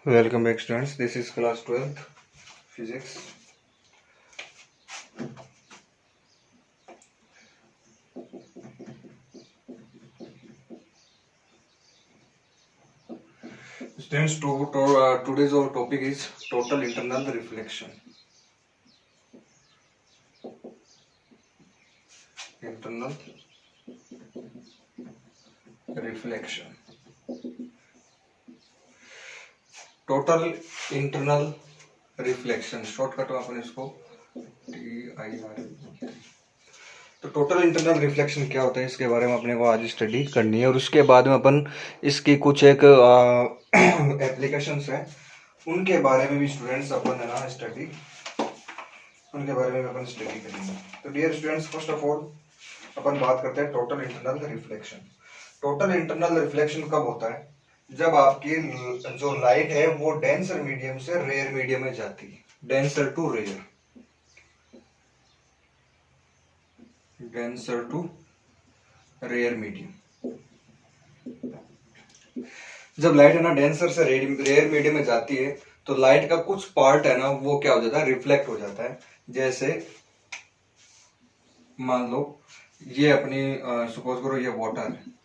Welcome back, students. This is class 12th physics. Students, today's our topic is total internal reflection. Internal reflection. Total internal reflection, shortcut में अपन इसको TIR। तो total internal reflection क्या होता है, इसके बारे में अपने को आज स्टडी करनी है और उसके बाद में अपन इसकी कुछ एक एप्लीकेशंस हैं उनके बारे में भी स्टूडेंट्स अपन है ना स्टडी उनके बारे में अपन स्टडी करेंगे। तो dear students, first of all अपन बात करते हैं total internal reflection. Total internal reflection कब होता है? जब आपकी जो लाइट है वो डेंसर मीडियम से रेयर मीडियम में जाती है, denser to rare, denser to rare medium. जब लाइट है ना डेंसर से रेयर मीडियम में जाती है तो लाइट का कुछ पार्ट है ना वो क्या हो जाता है, रिफ्लेक्ट हो जाता है। जैसे मान लो ये अपनी सपोज करो ये वाटर है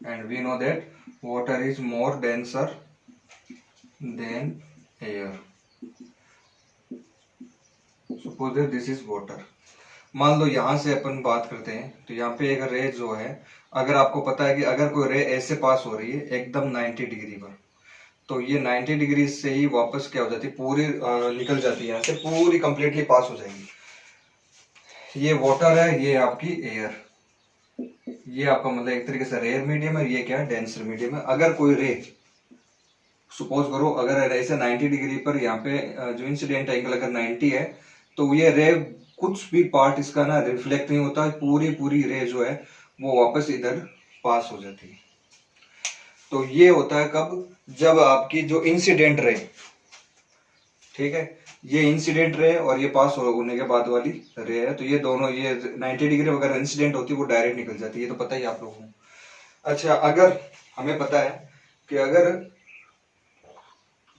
and we know that water is more denser than air. Suppose that this is water. मान लो यहाँ से अपन बात करते हैं तो यहाँ पे एक रे जो है, अगर आपको पता है कि अगर कोई रे ऐसे पास हो रही है एकदम 90 डिग्री पर, तो ये 90 डिग्री से ही वापस क्या हो जाती है, पूरी निकल जाती है यहाँ से, पूरी कंप्लीटली पास हो जाएगी। ये वाटर है, ये आपकी एयर, ये आपका मतलब एक तरीके से रेयर मीडियम है, ये क्या है, डेंसर मीडियम है। अगर कोई रे सपोज करो अगर ऐसे 90 डिग्री पर यहाँ पे जो इंसिडेंट एंगल अगर 90 है तो ये रे कुछ भी पार्ट इसका ना रिफ्लेक्ट नहीं होता, पूरी रे जो है वो वापस इधर पास हो जाती है। तो ये होता है कब, जब आपकी जो इंसिडेंट रे, ठीक है, ये इंसिडेंट रे और ये पास होने के बाद वाली रे है, तो ये दोनों ये 90 डिग्री वगैरह इंसिडेंट होती है वो डायरेक्ट निकल जाती है, ये तो पता ही आप लोगों को। अच्छा, अगर हमें पता है कि अगर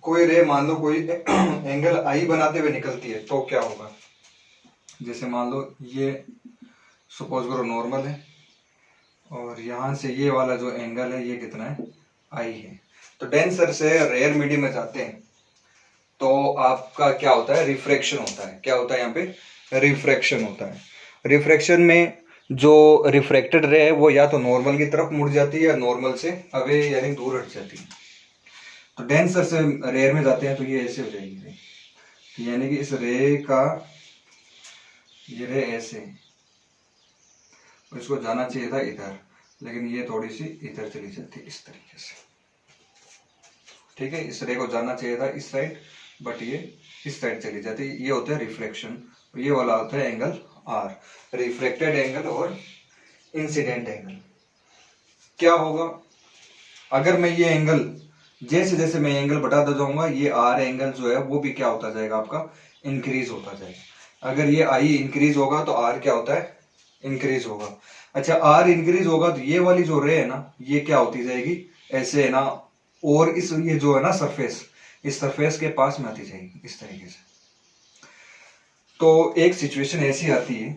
कोई रे मान लो कोई एंगल आई बनाते हुए निकलती है तो क्या होगा। जैसे मान लो ये सपोज करो नॉर्मल है और यहां से ये वाला जो एंगल है ये कितना है, आई है। तो डेंसर से रेयर मीडियम में जाते हैं तो आपका क्या होता है, रिफ्रैक्शन होता है। क्या होता है यहाँ पे, रिफ्रैक्शन होता है। रिफ्रैक्शन में जो रिफ्रैक्टेड रे है वो या तो नॉर्मल की तरफ मुड़ जाती है या नॉर्मल से अवे यानी दूर हट जाती है। तो डेंसर से रेयर में जाते हैं तो ये ऐसे हो जाएगी रे, तो यानी कि इस रे का ये रे ऐसे, इसको जाना चाहिए था इधर, लेकिन ये थोड़ी सी इधर चली जाती है इस तरीके से, ठीक है। इस रे को जाना चाहिए था इस साइड बट ये इस साइड चली जाती है, ये होता है रिफ्लेक्शन। ये वाला होता है एंगल आर, रिफ्लेक्टेड एंगल और इंसिडेंट एंगल। क्या होगा अगर मैं ये एंगल जैसे जैसे मैं एंगल बढ़ाता जाऊंगा, ये आर एंगल जो है वो भी क्या होता जाएगा, आपका इंक्रीज होता जाएगा। अगर ये आई इंक्रीज होगा तो आर क्या होता है, इंक्रीज होगा। अच्छा, आर इंक्रीज होगा तो ये वाली जो रे है ना ये क्या होती जाएगी, ऐसे है ना, और इस ये जो है ना सरफेस, इस सरफेस के पास में आती जाएगी इस तरीके से। तो एक सिचुएशन ऐसी आती है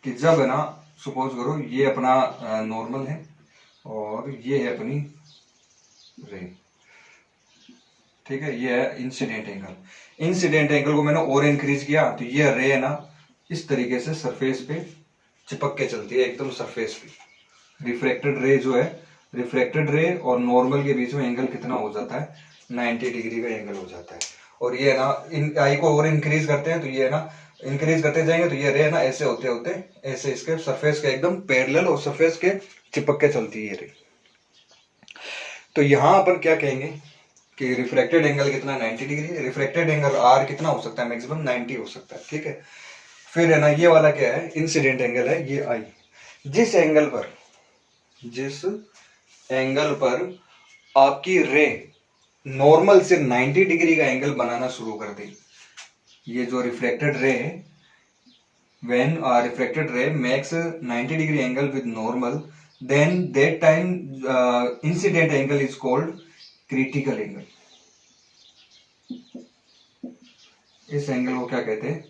कि जब है ना सपोज करो ये अपना नॉर्मल है और ये है अपनी रे, ठीक है, ये है इंसिडेंट एंगल। इंसिडेंट एंगल को मैंने और इंक्रीज किया तो ये रे है ना इस तरीके से सरफेस पे चिपक के चलती है एकदम सरफेस पे। रिफ्रैक्टेड रे जो है, रिफ्रैक्टेड रे और नॉर्मल के बीच में एंगल कितना हो जाता है, 90 डिग्री का एंगल हो जाता है। और ये ना इन आई को और इंक्रीज करते हैं तो ये ना इंक्रीज करते जाएंगे तो ये रे ना ऐसे होते होते ऐसे इसके सरफेस के एकदम पैरेलल और सरफेस के चिपक के चलती है ये रे। तो यहाँ अपन क्या कहेंगे कि रिफ्रैक्टेड एंगल कितना, 90 डिग्री। रिफ्रैक्टेड एंगल आर कितना हो सकता है, मैक्सिमम 90 हो सकता है, ठीक है। फिर है ना ये वाला क्या है, इंसिडेंट एंगल है, ये आई। जिस एंगल पर आपकी रे नॉर्मल से 90 डिग्री का एंगल बनाना शुरू कर दे, ये जो रिफ्लेक्टेड रे है, when refracted ray makes 90 degree angle with normal, then that time incident angle is called critical angle. इस एंगल को क्या कहते हैं?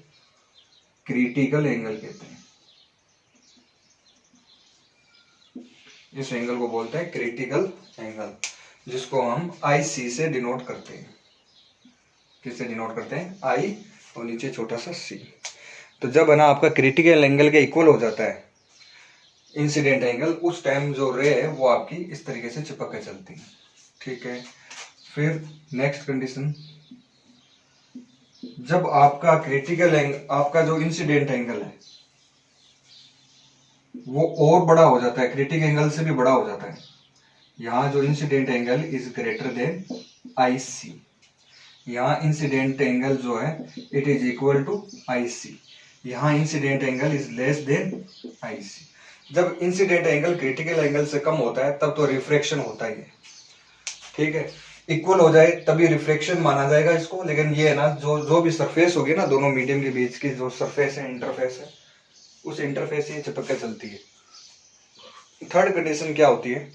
क्रिटिकल एंगल कहते हैं। इस एंगल को बोलते हैं क्रिटिकल एंगल, जिसको हम IC से डिनोट करते हैं। किससे डिनोट करते हैं? I और नीचे छोटा सा C। तो जब है ना आपका क्रिटिकल एंगल के इक्वल हो जाता है इंसिडेंट एंगल, उस टाइम जो रे है वो आपकी इस तरीके से चिपक के चलती है। ठीक है, फिर नेक्स्ट कंडीशन, जब आपका क्रिटिकल एंगल, आपका जो इंसिडेंट एंगल है वो और बड़ा हो जाता है, क्रिटिकल एंगल से भी बड़ा हो जाता है। यहाँ जो incident angle is greater than IC, यहाँ इंसिडेंट एंगल जो है it is equal to IC, यहाँ incident angle is less than IC। जब इंसिडेंट एंगल क्रिटिकल एंगल से कम होता है तब तो रिफ्रैक्शन होता ही है। ठीक है, इक्वल हो जाए तभी रिफ्रैक्शन माना जाएगा इसको। लेकिन ये है ना, जो भी सरफेस होगी ना दोनों मीडियम के बीच की जो सरफेस है, इंटरफेस है, उस इंटरफेस से चिपक के चलती है। थर्ड कंडीशन क्या होती है?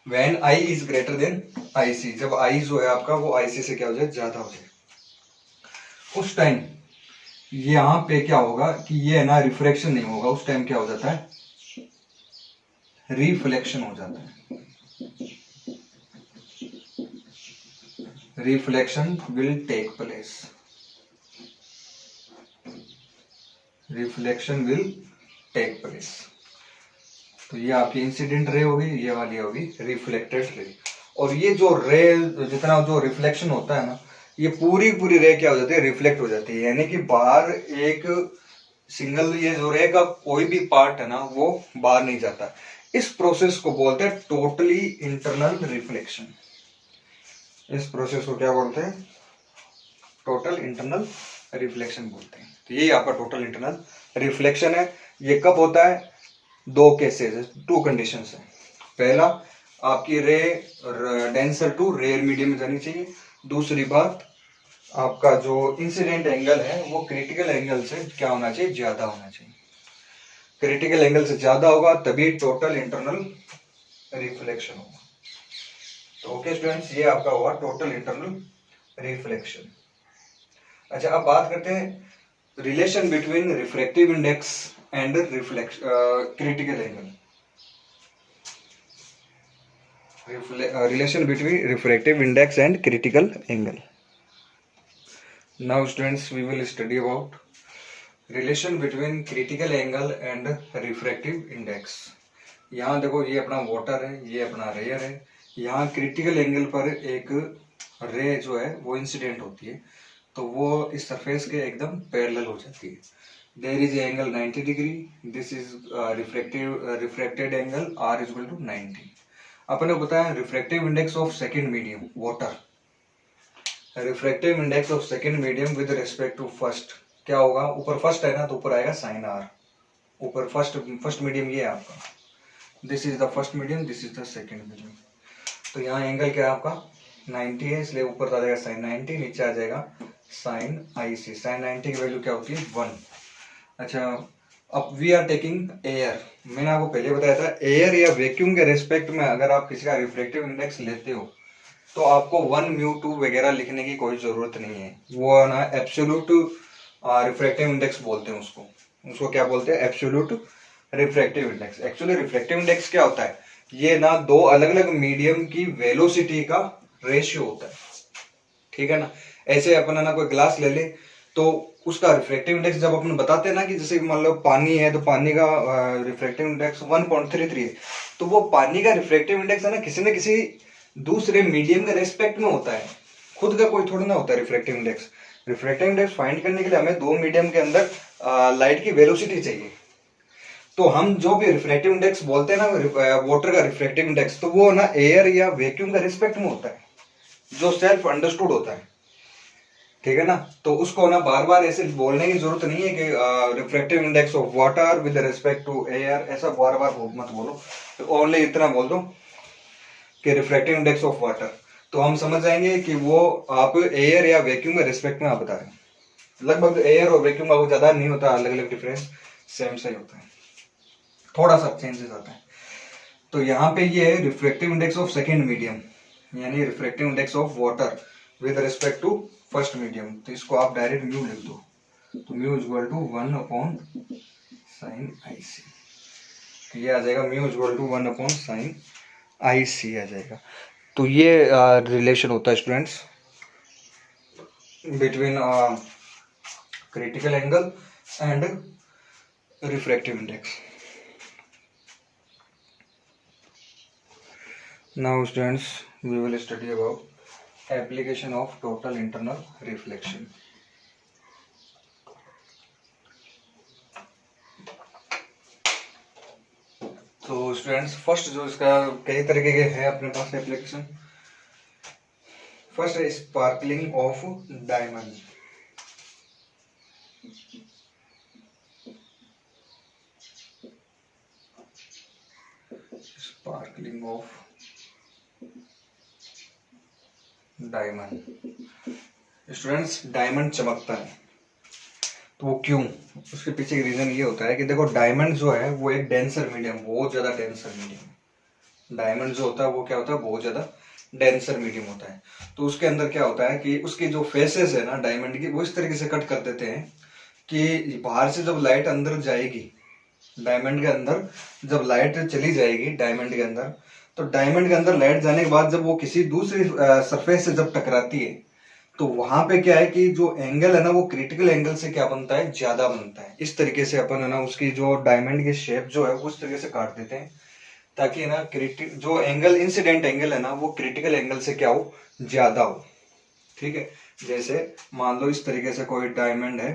When I is greater than IC, जब I जो है आपका वो IC से क्या हो जाए? ज्यादा हो जाए। उस टाइम यहाँ पे क्या होगा कि ये है ना रिफ्रैक्शन नहीं होगा, उस टाइम क्या हो जाता है? रिफ्लेक्शन हो जाता है। Reflection will take place. Reflection will take place. तो ये आपकी इंसिडेंट रे होगी, ये वाली होगी रिफ्लेक्टेड रे। और ये जो रे, जितना जो रिफ्लेक्शन होता है ना, ये पूरी पूरी रे क्या हो जाती है? रिफ्लेक्ट हो जाती है। यानी कि बाहर एक सिंगल ये जो रे का कोई भी पार्ट है ना वो बाहर नहीं जाता। इस प्रोसेस को बोलते हैं टोटली इंटरनल रिफ्लेक्शन। इस प्रोसेस को क्या बोलते हैं? टोटल इंटरनल रिफ्लेक्शन बोलते हैं। तो ये आपका टोटल इंटरनल रिफ्लेक्शन है। ये कब होता है? दो केसेस, टू कंडीशंस है। पहला, आपकी रे डेंसर टू रेयर मीडियम में जानी चाहिए। दूसरी बात, आपका जो इंसिडेंट एंगल है वो क्रिटिकल एंगल से क्या होना चाहिए? ज्यादा होना चाहिए। क्रिटिकल एंगल से ज्यादा होगा तभी टोटल इंटरनल रिफ्लेक्शन होगा। तो ओके स्टूडेंट्स, ये आपका हुआ टोटल इंटरनल रिफ्लेक्शन। अच्छा, अब बात करते हैं relation between refractive index and critical angle. relation between refractive index and critical angle. Now students, we will study about relation between critical angle and refractive index. यहाँ देखो, ये अपना वाटर है, ये अपना रेयर है। यहाँ क्रिटिकल एंगल पर एक रे जो है वो इंसिडेंट होती है, तो वो इस सरफेस के एकदम पैरेलल हो जाती है। There is angle 90 degree, this is refracted angle R is equal to 90। अपने को बताया refractive index of second medium water, refractive index of second medium with respect to first क्या होगा? ऊपर फर्स्ट है ना, तो ऊपर आएगा साइन R। ऊपर फर्स्ट मीडियम ये है आपका, this is the first medium, this is the second medium. तो यहाँ एंगल क्या है आपका? 90 है, इसलिए ऊपर आ जाएगा साइन 90, नीचे आ जाएगा साइन IC। साइन 90 की वैल्यू क्या होती है? 1। अच्छा, अब वी आर टेकिंग एयर। मैंने आपको पहले बताया था, एयर या वैक्यूम के रेस्पेक्ट में अगर आप किसी का रिफ्रैक्टिव इंडेक्स लेते हो तो आपको 1μ2 वगैरह लिखने की कोई जरूरत नहीं है। वो ना एब्सोल्यूट रिफ्रैक्टिव इंडेक्स बोलते हैं उसको क्या बोलते हैं? Absolute refractive index. Actually refractive index क्या होता है? ये ना दो अलग अलग मीडियम की वेलोसिटी का रेशियो होता है। ठीक है ना, ऐसे अपन ना कोई ग्लास ले ले तो उसका रिफ्रैक्टिव इंडेक्स जब अपन बताते हैं ना कि जैसे मान लो पानी है, तो पानी का रिफ्रैक्टिव इंडेक्स 1.33 है, तो वो पानी का रिफ्रैक्टिव इंडेक्स है ना किसी दूसरे मीडियम के रेस्पेक्ट में होता है, खुद का कोई थोड़ा ना होता है refractive index. Refractive index find करने के लिए हमें दो मीडियम के अंदर लाइट की वेलोसिटी चाहिए। तो हम जो भी रिफ्रैक्टिव इंडेक्स बोलते हैं ना वाटर का रिफ्रैक्टिव इंडेक्स, तो वो ना एयर या वैक्यूम का रिस्पेक्ट में होता है, जो सेल्फ अंडरस्टूड होता है। ठीक है ना, तो उसको ना बार बार ऐसे बोलने की जरूरत नहीं है कि refractive index of water with respect to air, ऐसा बार बार मत बोलो। तो ओनली इतना बोल दो कि रिफ्रैक्टिव इंडेक्स ऑफ वाटर, तो हम समझ जाएंगे कि वो आप एयर या वैक्यूम के रिस्पेक्ट में आप बता रहे हैं। लगभग एयर और वैक्यूम का ज्यादा नहीं होता, अलग अलग डिफरेंस सेम सा ही होता है। थोड़ा सा चेंजेस आता है। तो यहाँ पे ये है refractive index of second medium, यानी refractive index of water with respect to first medium. तो इसको आप डायरेक्ट म्यू लिख दो, तो mu equal to 1/sin IC, ये आ जाएगा mu equal to 1/sin IC आ जाएगा। तो ये रिलेशन होता है students between critical angle and refractive index. Now students, we will study about application of total internal reflection. तो स्टूडेंट्स फर्स्ट जो इसका कई तरीके के है अपने पास एप्लीकेशन। फर्स्ट है sparkling of diamond. Sparkling of diamond. Students diamond चमकता है, तो वो क्यों? उसके पीछे एक रीजन ये होता है कि देखो डायमंड जो है वो एक डेंसर मीडियम, बहुत ज्यादा डेंसर मीडियम। डायमंड जो होता है वो क्या होता है, बहुत ज्यादा डेंसर मीडियम होता है। तो उसके अंदर क्या होता है कि उसकी जो फेसेस है ना डायमंड की, वो इस तरीके से कट कर देते हैं कि बाहर से जब लाइट अंदर जाएगी, डायमंड के अंदर जब लाइट चली जाएगी डायमंड के अंदर, तो डायमंड के अंदर लाइट जाने के बाद जब वो किसी दूसरी सरफेस से जब टकराती है, तो वहां पे क्या है कि जो एंगल है ना वो क्रिटिकल एंगल से क्या बनता है, ज्यादा बनता है। इस तरीके से अपन है ना उसकी जो डायमंड की शेप जो है उस तरीके से काट देते हैं ताकि ना जो एंगल इंसिडेंट एंगल है ना वो क्रिटिकल एंगल से क्या हो, ज्यादा हो। ठीक है, जैसे मान लो इस तरीके से कोई डायमंड है,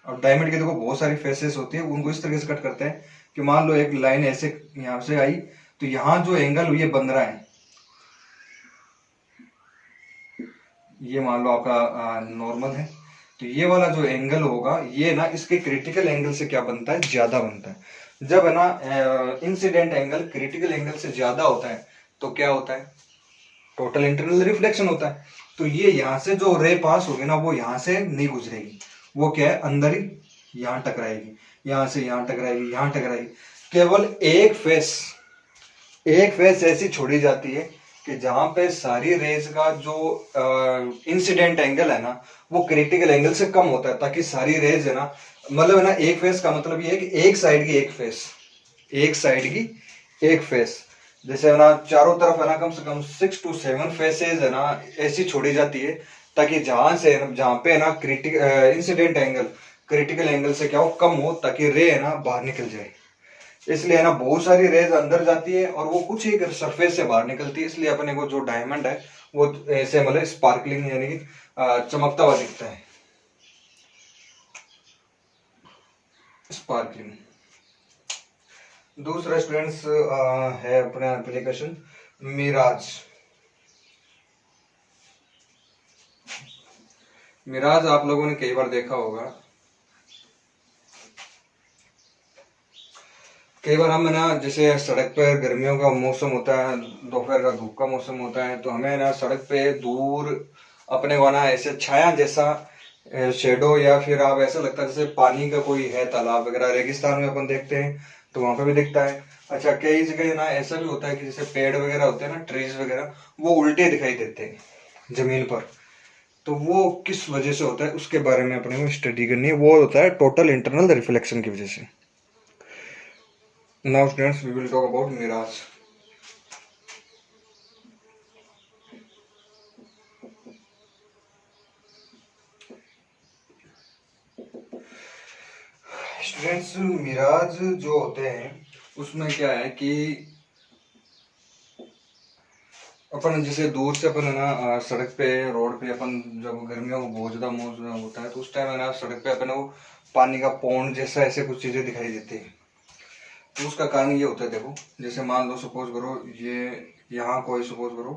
और डायमंड के देखो बहुत सारी फेसेस होती है, उनको इस तरीके से कट करते हैं कि मान लो एक लाइन ऐसे यहां से आई, तो यहां जो एंगल ये बन रहा है, ये मान लो आपका नॉर्मल है, तो ये वाला जो एंगल होगा ये ना इसके क्रिटिकल एंगल से क्या बनता है, ज्यादा बनता है। जब है ना इंसिडेंट एंगल क्रिटिकल एंगल से ज्यादा होता है तो क्या होता है, टोटल इंटरनल रिफ्लेक्शन होता है। तो ये यहाँ से जो रे पास होगी ना वो यहाँ से नहीं गुजरेगी, वो क्या है अंदर ही यहाँ टकराएगी, यहाँ से यहाँ टकराएगी, यहाँ टकराएगी। केवल एक फेस ऐसी छोड़ी जाती है कि जहां पे सारी रेज का जो इंसिडेंट एंगल है ना वो क्रिटिकल एंगल से कम होता है, ताकि सारी रेज है ना, मतलब है ना एक फेस का मतलब ये है कि एक साइड की एक फेस, जैसे है ना चारों तरफ है ना कम से कम 6 to 7 फेसेस है ना ऐसी छोड़ी जाती है, ताकि जहां पे है ना इंसिडेंट एंगल क्रिटिकल एंगल से क्या हो, कम हो, ताकि रे है ना बाहर निकल जाए। इसलिए है ना बहुत सारी रेज अंदर जाती है और वो कुछ ही सरफेस से बाहर निकलती है, इसलिए अपने को जो डायमंड है वो ऐसे मतलब स्पार्कलिंग यानी कि चमकता हुआ दिखता है। स्पार्कलिंग। दूसरा स्टूडेंट्स है अपना एप्लीकेशन मिराज। मिराज आप लोगों ने कई बार देखा होगा, कई बार हम ना जैसे सड़क पर गर्मियों का मौसम होता है, दोपहर का धूप का मौसम होता है, तो हमें ना सड़क पे दूर अपने को ना ऐसे छाया जैसा शेडो, या फिर आप ऐसा लगता है जैसे पानी का कोई है तालाब वगैरह, रेगिस्तान में अपन देखते हैं तो वहां पे भी दिखता है। अच्छा कई जगह ना ऐसा भी होता है कि जैसे पेड़ वगैरह होते हैं ना, ट्रीज वगैरह, वो उल्टे दिखाई देते हैं जमीन पर। तो वो किस वजह से होता है उसके बारे में अपने को स्टडी करनी है, वो होता है टोटल इंटरनल रिफ्लेक्शन की वजह से। Now students, we will talk about mirage. Students mirage जो होते हैं उसमें क्या है कि अपन जैसे दूर से अपन है ना सड़क पे रोड पे अपन जब गर्मियों में बहुत ज्यादा मौसम होता है तो उस टाइम है ना सड़क पे अपन को पानी का पौंड जैसा ऐसे कुछ चीजें दिखाई देती है। तो उसका कारण ये होता है, देखो जैसे मान लो सपोज करो ये यहाँ कोई सपोज करो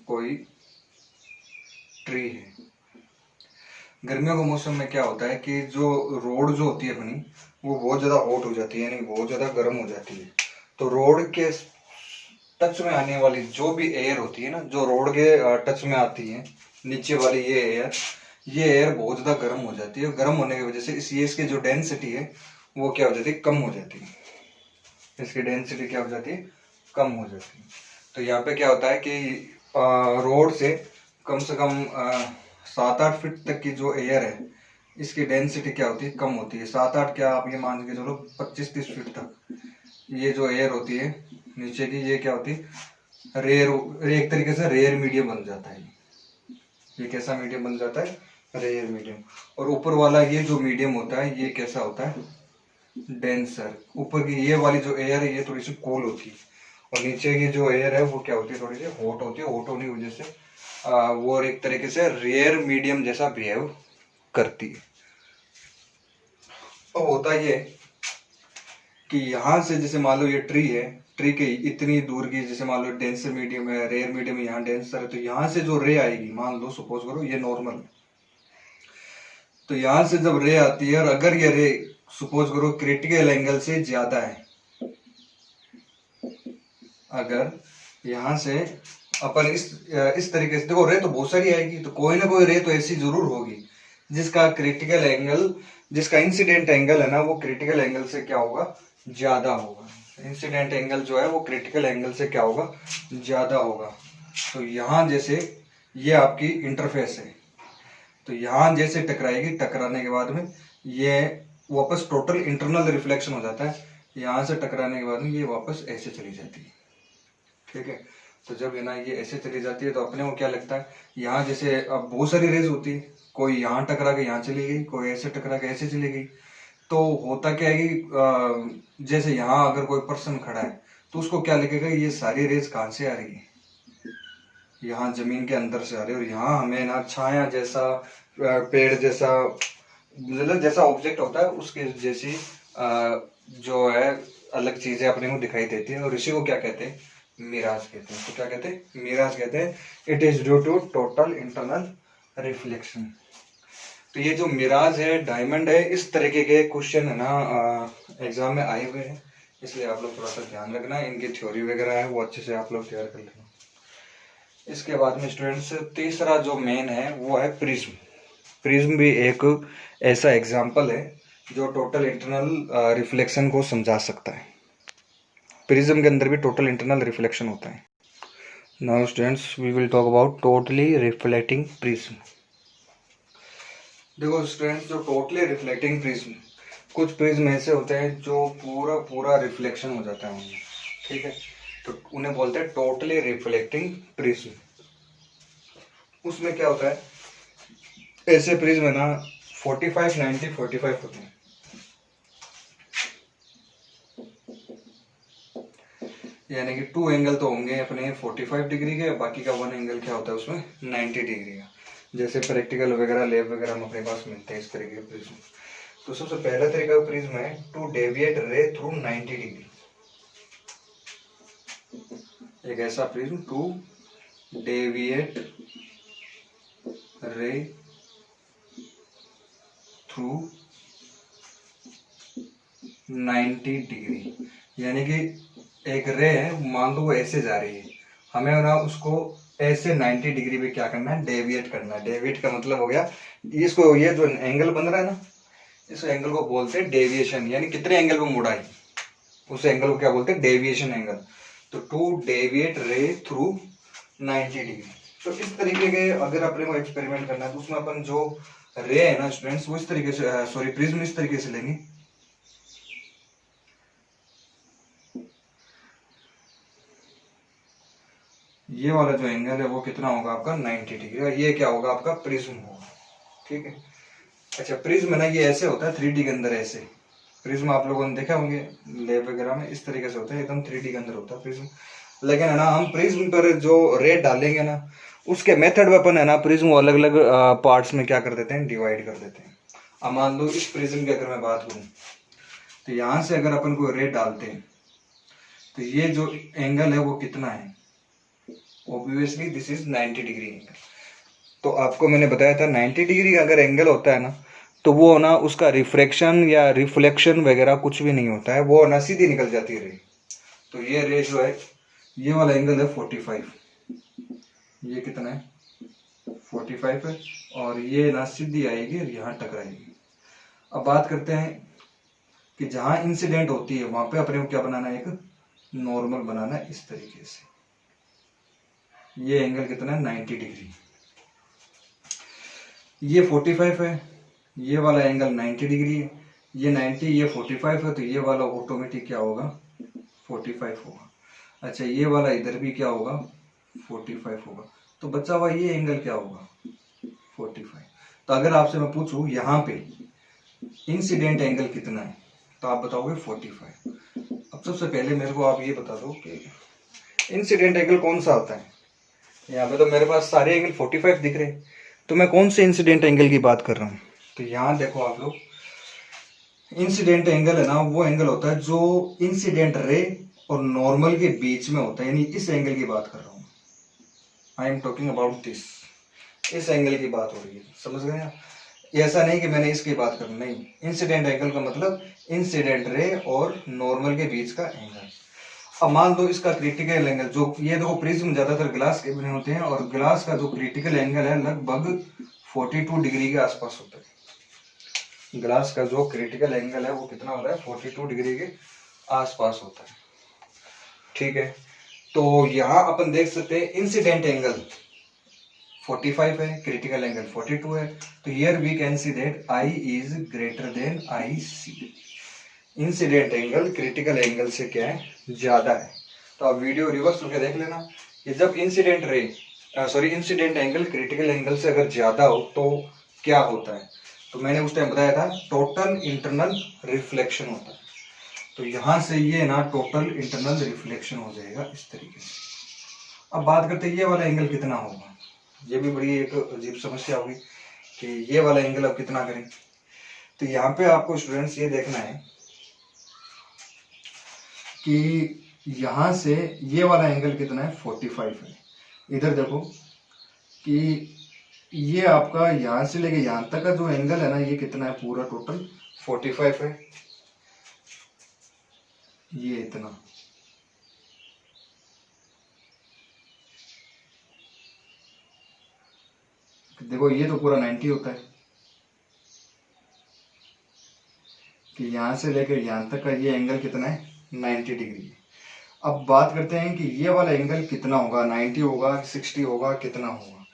कोई ट्री है, गर्मियों के मौसम में क्या होता है कि जो रोड जो होती है अपनी वो बहुत ज्यादा हॉट हो जाती है, यानी बहुत ज्यादा गर्म हो जाती है। तो रोड के टच में आने वाली जो भी एयर होती है ना, जो रोड के टच में आती है नीचे वाली ये एयर बहुत ज्यादा गर्म हो जाती है। गर्म होने की वजह से इसकी जो डेंसिटी है वो क्या हो जाती है, कम हो जाती है। इसकी डेंसिटी क्या हो जाती है, कम हो जाती है। तो यहाँ पे क्या होता है कि रोड से कम 7-8 फीट तक की जो एयर है, इसकी डेंसिटी क्या होती है, कम होती है। 7-8 क्या, आप ये मान के चलो 25-30 फीट तक ये जो एयर होती है नीचे की, ये क्या होती है, रेयर, एक तरीके से रेयर मीडियम बन जाता है। ये कैसा मीडियम बन जाता है, रेयर मीडियम। और ऊपर वाला ये जो मीडियम होता है, ये कैसा होता है, डेंसर। ऊपर की ये वाली जो एयर है ये थोड़ी सी कोल्ड होती है, और नीचे की जो एयर है वो क्या होती है, थोड़ी सी हॉट होती है। हॉट होने की वजह से वो एक तरीके से रेयर मीडियम जैसा बिहेव करती है। अब होता ये कि यहाँ से जैसे मान लो ये ट्री है, ट्री के इतनी दूर की, जैसे मान लो डेंसर मीडियम है, रेयर मीडियम है, यहाँ डेंसर है, तो यहाँ से जो रे आएगी, मान लो सपोज करो ये नॉर्मल है, तो यहाँ से जब रे आती है, और अगर ये रे सपोज करो क्रिटिकल एंगल से ज्यादा है, अगर यहाँ से अपन इस तरीके से देखो, रे तो बहुत सारी आएगी, तो कोई ना कोई रे तो ऐसी जरूर होगी जिसका क्रिटिकल एंगल, जिसका इंसिडेंट एंगल है ना, वो क्रिटिकल एंगल से क्या होगा, ज्यादा होगा। इंसिडेंट एंगल जो है वो क्रिटिकल एंगल से क्या होगा, ज्यादा होगा। तो यहाँ जैसे ये आपकी इंटरफेस है, तो यहाँ जैसे टकराएगी, टकराने के बाद में ये वापस टोटल इंटरनल रिफ्लेक्शन हो जाता है। यहाँ से टकराने के बाद में ये वापस ऐसे चली जाती है, ठीक है। तो जब है ना ये ऐसे चली जाती है, तो अपने को क्या लगता है, यहाँ जैसे अब बहुत सारी रेज होती है, कोई यहाँ टकरा के यहाँ चली गई, कोई ऐसे टकरा के ऐसे चली गई। तो होता क्या है कि जैसे यहाँ अगर कोई पर्सन खड़ा है, तो उसको क्या लगेगा, ये सारी रेज कहाँ से आ रही है, यहाँ जमीन के अंदर से आ रही है। और यहाँ हमें ना छाया जैसा, पेड़ जैसा, मतलब जैसा ऑब्जेक्ट होता है उसके जैसी जो है अलग चीजें अपने को दिखाई देती है, और इसी को क्या कहते हैं, मिराज कहते हैं। तो क्या कहते हैं, मिराज कहते हैं। It is due to total internal reflection. तो ये जो मिराज है, डायमंड है, इस तरीके के क्वेश्चन है ना एग्जाम में आए हुए हैं, इसलिए आप लोग थोड़ा सा ध्यान रखना। इनकी थ्योरी वगैरह है वो अच्छे से आप लोग तैयार कर लेना। इसके बाद में स्टूडेंट्स तीसरा जो मेन है वो है प्रिज्म। प्रिज्म भी एक ऐसा एग्जाम्पल है जो टोटल इंटरनल रिफ्लेक्शन को समझा सकता है। प्रिज्म के अंदर भी टोटल इंटरनल रिफ्लेक्शन होता है। Now students we will talk about totally reflecting prism. देखो स्टूडेंट्स, जो टोटली रिफ्लेक्टिंग प्रिज्म, कुछ प्रिज्म ऐसे होते हैं जो पूरा पूरा रिफ्लेक्शन हो जाता है उनमें, ठीक है, तो उन्हें बोलते हैं टोटली रिफ्लेक्टिंग प्रिज्म। उसमें क्या होता है, ऐसे प्रिज्म है ना 45, 90, 45 होते हैं। यानी कि 2 एंगल तो होंगे अपने 45 डिग्री के, बाकी का 1 एंगल क्या होता है उसमें 90 डिग्री का। जैसे प्रैक्टिकल वगैरह, लैब वगैरह में अपने पास मिलते हैं इस तरीके के प्रिज्म। तो सबसे पहला तरीका प्रिज्म है टू डेविएट रे थ्रू 90 डिग्री। एक ऐसा प्रिज्म टू डेविएट रे थ्रू 90 डिग्री। यानी कि एक रे है, मान लो वो ऐसे जा रही है, हमें ना उसको ऐसे 90 डिग्री पे क्या करना है, डेविएट करना है। डेविएट का मतलब हो गया, इसको ये जो एंगल बन रहा है ना, इस एंगल को बोलते हैं डेविएशन। यानी कितने एंगल पे मुड़ा है, उस एंगल को क्या बोलते हैं, डेविएशन एंगल। तो टू डेविएट रे थ्रू 90 डिग्री। तो इस तरीके के अगर अपने को एक्सपेरिमेंट करना है, तो उसमें अपन जो रे है ना स्टूडेंट्स, वो इस तरीके से, सॉरी प्रिज्म इस तरीके से लेंगे। ये वाला जो एंगल है वो कितना होगा आपका 90 डिग्री, और ये क्या होगा आपका प्रिज्म होगा, ठीक है। अच्छा, प्रिज्म है ना ये ऐसे होता है 3D के अंदर। ऐसे प्रिज्म आप लोगों ने देखा होंगे लैब वगैरह में, इस तरीके से होता है, एकदम 3D के अंदर होता है प्रिज्म। लेकिन है ना हम प्रिज्म पर जो रे डालेंगे ना, उसके मेथड में अपन है ना प्रिज्म को अलग अलग पार्ट्स में क्या कर देते हैं, डिवाइड कर देते हैं। अब मान लो इस प्रिज्म की अगर मैं बात करूं, तो यहाँ से अगर अपन को रे डालते हैं, तो ये जो एंगल है वो कितना है, obviously this is 90 degree angle. तो आपको मैंने बताया था 90 डिग्री का अगर एंगल होता है ना, तो वो ना उसका रिफ्रैक्शन या रिफ्लेक्शन वगैरह कुछ भी नहीं होता है, वो ना सीधी निकल जाती है रे। तो ये रे जो है, ये वाला एंगल है 45, ये कितना है 45 है, और ये ना सीधी आएगी और यहाँ टकराएगी। अब बात करते हैं कि जहां इंसिडेंट होती है वहां पे अपने को क्या बनाना है, एक नॉर्मल बनाना है इस तरीके से। ये एंगल कितना है 90 डिग्री, ये 45 है, ये वाला एंगल 90 डिग्री है, ये 90, ये 45 है, तो ये वाला ऑटोमेटिक क्या होगा 45 होगा। अच्छा ये वाला इधर भी क्या होगा 45 होगा, तो बचा हुआ ये एंगल क्या होगा 45। तो अगर आपसे मैं पूछूं यहाँ पे इंसिडेंट एंगल कितना है तो आप बताओगे 45। अब सबसे पहले मेरे को आप ये बता दो कि इंसिडेंट एंगल कौन सा होता है। यहाँ पे तो मेरे पास सारे एंगल 45 दिख रहे हैं, तो मैं कौन से इंसिडेंट एंगल की बात कर रहा हूँ। तो यहाँ देखो आप लोग, इंसिडेंट एंगल है ना वो एंगल होता है जो इंसिडेंट रे और नॉर्मल के बीच में होता है, यानी इस एंगल की बात कर रहा हूँ। I am talking about this, इस एंगल की बात हो रही है, समझ गए आप। ऐसा नहीं कि मैंने इसकी बात करनी, नहीं, इंसिडेंट एंगल का मतलब इंसिडेंट रे और नॉर्मल के बीच का एंगल। अब मान लो इसका क्रिटिकल एंगल, जो ये देखो प्रिज्म ज्यादातर ग्लास के बने होते हैं और ग्लास का जो क्रिटिकल एंगल है लगभग 42 डिग्री के आसपास होता है। ग्लास का जो क्रिटिकल एंगल है वो कितना होता है 42 डिग्री के आसपास होता है, ठीक है। तो यहाँ अपन देख सकते हैं इंसिडेंट एंगल 45 है, क्रिटिकल एंगल 42 है, तो here we can see that I is greater than IC। Incident angle critical angle से क्या है ज्यादा है। तो आप वीडियो रिवर्स करके देख लेना कि जब इंसिडेंट एंगल क्रिटिकल एंगल से अगर ज्यादा हो तो क्या होता है। तो मैंने उस टाइम बताया था टोटल इंटरनल रिफ्लेक्शन होता है। तो यहां से ये ना टोटल इंटरनल रिफ्लेक्शन हो जाएगा इस तरीके से। अब बात करते हैं ये वाला एंगल कितना होगा। ये भी बड़ी एक अजीब समस्या होगी कि ये वाला एंगल अब कितना करें। तो यहाँ पे आपको स्टूडेंट्स ये देखना है कि यहाँ से ये वाला एंगल कितना है 45 है। इधर देखो कि ये आपका यहाँ से लेके यहाँ तक का जो एंगल है ना ये कितना है, पूरा टोटल 45 है। ये इतना, देखो ये तो पूरा 90 होता है कि यहाँ से लेकर यहाँ तक का ये एंगल कितना है 90 डिग्री है। अब बात करते हैं कि ये वाला एंगल कितना होगा, 90 होगा 60 होगा कितना होगा।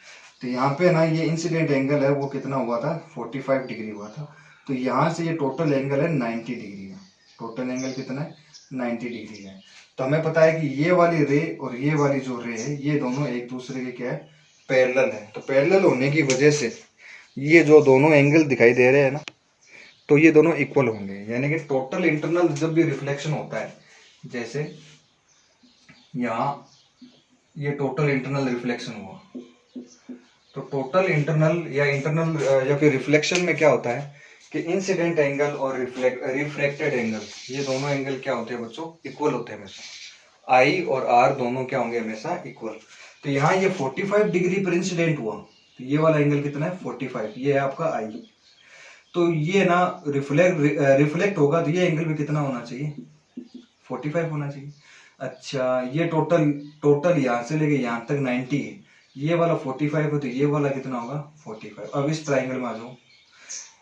तो यहाँ पे ना ये इंसिडेंट एंगल है वो कितना हुआ था 45 डिग्री हुआ था। तो यहाँ से ये टोटल एंगल है 90 डिग्री का, टोटल एंगल कितना है 90 डिग्री है। तो हमें पता है कि ये वाली रे और ये वाली जो रे है ये दोनों एक दूसरे के क्या है पैरेलल है। तो पैरेलल होने की वजह से ये जो दोनों एंगल दिखाई दे रहे हैं ना तो ये दोनों इक्वल होंगे, यानी कि टोटल इंटरनल जब भी रिफ्लेक्शन होता है, जैसे यहाँ ये टोटल इंटरनल रिफ्लेक्शन हुआ, तो टोटल इंटरनल या इंटरनल या फिर रिफ्लेक्शन में क्या होता है कि इंसिडेंट एंगल और रिफ्लेक्टेड एंगल ये दोनों एंगल क्या होते हैं बच्चों इक्वल होते हैं हमेशा। I और R दोनों क्या होंगे हमेशा इक्वल। तो यहाँ ये 45 डिग्री पर इंसिडेंट हुआ, तो ये वाला एंगल कितना है 45, ये है आपका I। तो ये ना रिफ्लेक्ट होगा तो ये एंगल भी कितना होना चाहिए 45 होना चाहिए। अच्छा ये टोटल यहाँ से लेके यहाँ तक 90 है, ये वाला 45 है, तो ये वाला कितना होगा 45। अब इस ट्राइंगल में आ जाओ,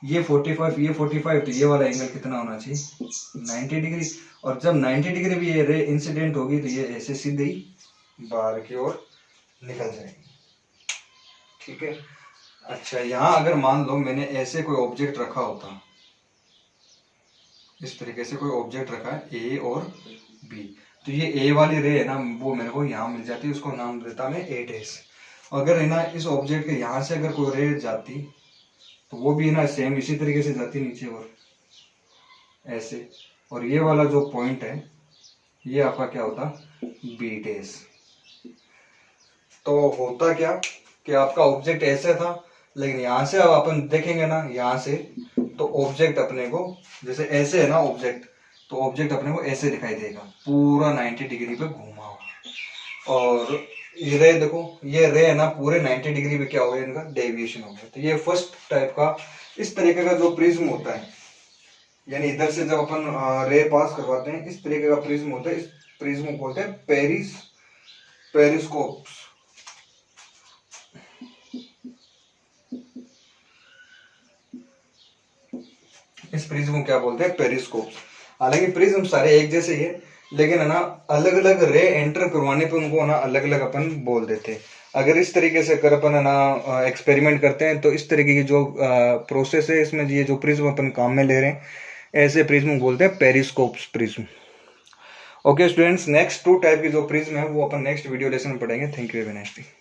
ये 45 ये 45, तो ये वाला एंगल कितना होना चाहिए 90 डिग्री। और जब 90 डिग्री भी ये रे इंसिडेंट होगी तो ये ऐसे सीधे ही बाहर की ओर निकल जाएगी, ठीक है। अच्छा यहाँ अगर मान लो मैंने ऐसे कोई ऑब्जेक्ट रखा होता, इस तरीके से कोई ऑब्जेक्ट रखा है ए और बी, तो ये ए वाली रे है ना वो मेरे को यहाँ मिल जाती है, उसको नाम देता मैं ए डैश। अगर है ना इस ऑब्जेक्ट के यहाँ से अगर कोई रे जाती तो वो भी है ना सेम इसी तरीके से जाती नीचे और ऐसे, और ये वाला जो पॉइंट है ये आपका क्या होता बी डैश। तो होता क्या कि आपका ऑब्जेक्ट ऐसे था, लेकिन यहाँ से अब अपन देखेंगे ना यहाँ से तो ऑब्जेक्ट अपने को जैसे ऐसे है ना ऑब्जेक्ट, तो ऑब्जेक्ट अपने को ऐसे दिखाई देगा पूरा 90 डिग्री पे घूमा हुआ। और ये रे देखो, ये रे है ना पूरे 90 डिग्री पे क्या हो गया इनका डेविएशन हो गया। तो ये फर्स्ट टाइप का इस तरीके का जो प्रिज्म होता है, यानी इधर से जब अपन रे पास करवाते हैं इस तरीके का प्रिज्म होता है, इस प्रिज्म को बोलते हैं पेरिस्कोप्स। इस प्रिज्म को क्या बोलते हैं पेरिस्कोप्स। हालांकि प्रिज्म सारे एक जैसे ही है, लेकिन है ना अलग अलग रे एंटर करवाने पे उनको ना अलग अलग अपन बोल देते हैं। अगर इस तरीके से अगर अपन है ना एक्सपेरिमेंट करते हैं तो इस तरीके की जो प्रोसेस है इसमें, ये जो प्रिज्म अपन काम में ले रहे हैं, ऐसे प्रिज्म बोलते हैं पेरिस्कोप्स prism. Okay students, next 2 type की जो प्रिज्म है वो अपन नेक्स्ट वीडियो लेसन में पढ़ेंगे। Thank you, have a nice day.